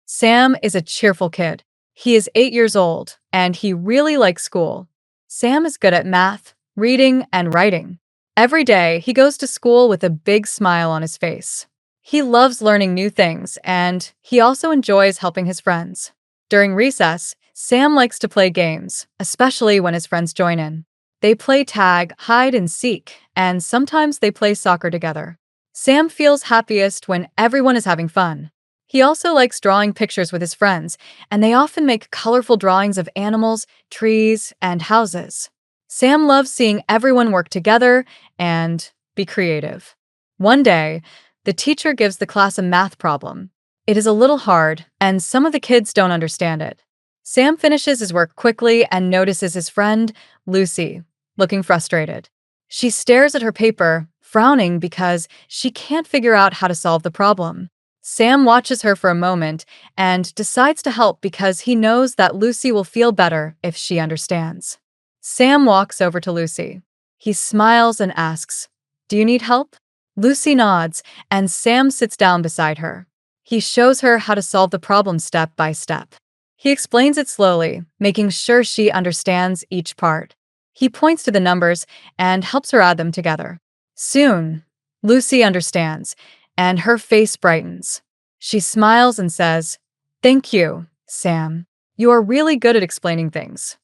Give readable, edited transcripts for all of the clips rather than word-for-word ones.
Sam is a cheerful kid. He is 8 years old, and he really likes school. Sam is good at math, reading, and writing. Every day, he goes to school with a big smile on his face. He loves learning new things, and he also enjoys helping his friends. During recess, Sam likes to play games, especially when his friends join in. They play tag, hide and seek, and sometimes they play soccer together. Sam feels happiest when everyone is having fun. He also likes drawing pictures with his friends, and they often make colorful drawings of animals, trees, and houses. Sam loves seeing everyone work together and be creative. One day, the teacher gives the class a math problem. It is a little hard, and some of the kids don't understand it. Sam finishes his work quickly and notices his friend, Lucy, looking frustrated. She stares at her paper, frowning because she can't figure out how to solve the problem. Sam watches her for a moment and decides to help because he knows that Lucy will feel better if she understands. Sam walks over to Lucy. He smiles and asks, "Do you need help?" Lucy nods, and Sam sits down beside her. He shows her how to solve the problem step by step. He explains it slowly, making sure she understands each part. He points to the numbers and helps her add them together. Soon, Lucy understands, and her face brightens. She smiles and says, "Thank you, Sam. You are really good at explaining things."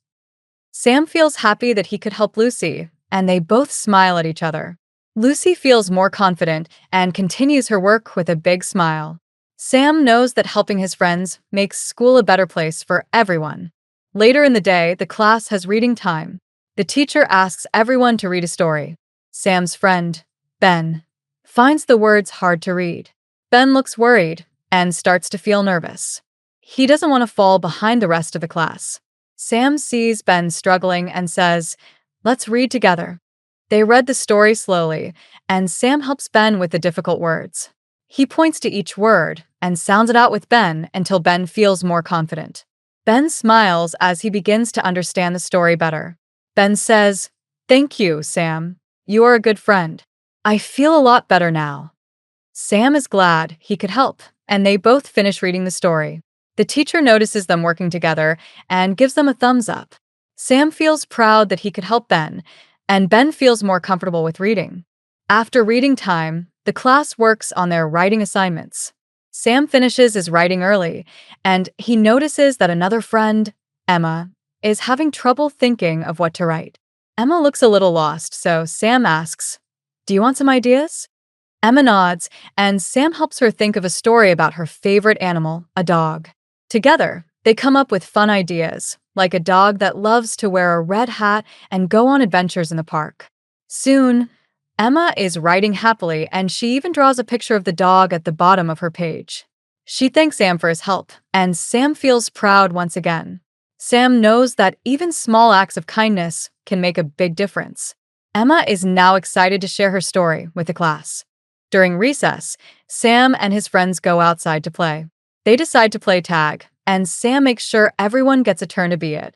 Sam feels happy that he could help Lucy, and they both smile at each other. Lucy feels more confident and continues her work with a big smile. Sam knows that helping his friends makes school a better place for everyone. Later in the day, the class has reading time. The teacher asks everyone to read a story. Sam's friend, Ben, finds the words hard to read. Ben looks worried and starts to feel nervous. He doesn't want to fall behind the rest of the class. Sam sees Ben struggling and says, "Let's read together." They read the story slowly, and Sam helps Ben with the difficult words. He points to each word and sounds it out with Ben until Ben feels more confident. Ben smiles as he begins to understand the story better. Ben says, "Thank you, Sam. You are a good friend. I feel a lot better now." Sam is glad he could help, and they both finish reading the story. The teacher notices them working together and gives them a thumbs up. Sam feels proud that he could help Ben, and Ben feels more comfortable with reading. After reading time, the class works on their writing assignments. Sam finishes his writing early, and he notices that another friend, Emma, is having trouble thinking of what to write. Emma looks a little lost, so Sam asks, "Do you want some ideas?" Emma nods, and Sam helps her think of a story about her favorite animal, a dog. Together, they come up with fun ideas, like a dog that loves to wear a red hat and go on adventures in the park. Soon, Emma is writing happily, and she even draws a picture of the dog at the bottom of her page. She thanks Sam for his help, and Sam feels proud once again. Sam knows that even small acts of kindness can make a big difference. Emma is now excited to share her story with the class. During recess, Sam and his friends go outside to play. They decide to play tag, and Sam makes sure everyone gets a turn to be it.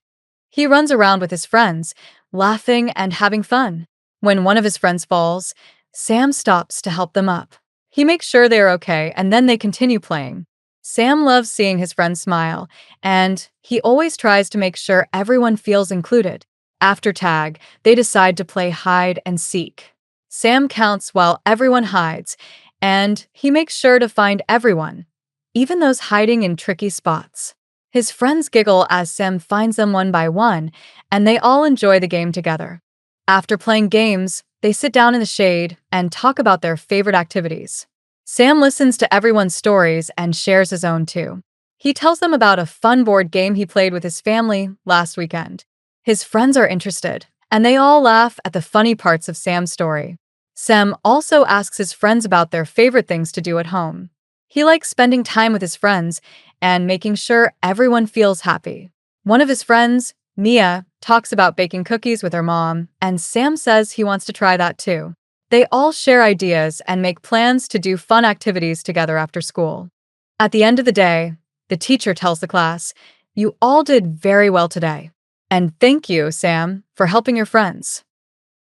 He runs around with his friends, laughing and having fun. When one of his friends falls, Sam stops to help them up. He makes sure they are okay, and then they continue playing. Sam loves seeing his friends smile, and he always tries to make sure everyone feels included. After tag, they decide to play hide and seek. Sam counts while everyone hides, and he makes sure to find everyone, even those hiding in tricky spots. His friends giggle as Sam finds them one by one, and they all enjoy the game together. After playing games, they sit down in the shade and talk about their favorite activities. Sam listens to everyone's stories and shares his own too. He tells them about a fun board game he played with his family last weekend. His friends are interested, and they all laugh at the funny parts of Sam's story. Sam also asks his friends about their favorite things to do at home. He likes spending time with his friends and making sure everyone feels happy. One of his friends, Mia, talks about baking cookies with her mom, and Sam says he wants to try that too. They all share ideas and make plans to do fun activities together after school. At the end of the day, the teacher tells the class, "You all did very well today. And thank you, Sam, for helping your friends."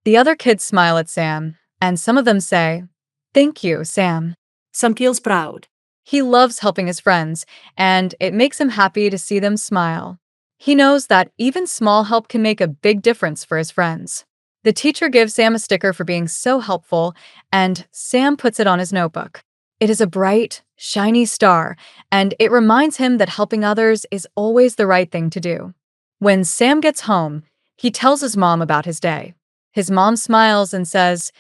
The other kids smile at Sam, and some of them say, "Thank you, Sam." Some feels proud. He loves helping his friends, and it makes him happy to see them smile. He knows that even small help can make a big difference for his friends. The teacher gives Sam a sticker for being so helpful, and Sam puts it on his notebook. It is a bright, shiny star, and it reminds him that helping others is always the right thing to do. When Sam gets home, he tells his mom about his day. His mom smiles and says,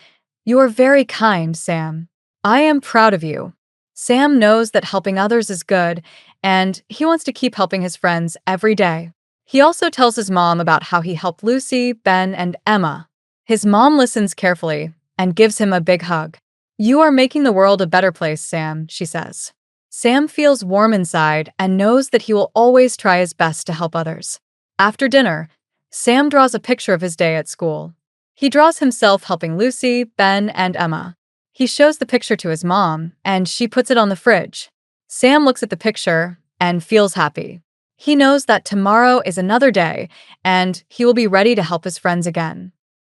"You are very kind, Sam. I am proud of you." Sam knows that helping others is good, and he wants to keep helping his friends every day. He also tells his mom about how he helped Lucy, Ben, and Emma. His mom listens carefully and gives him a big hug. "You are making the world a better place, Sam," she says. Sam feels warm inside and knows that he will always try his best to help others. After dinner, Sam draws a picture of his day at school. He draws himself helping Lucy, Ben, and Emma. He shows the picture to his mom, and she puts it on the fridge. Sam looks at the picture and feels happy. He knows that tomorrow is another day, and he will be ready to help his friends again.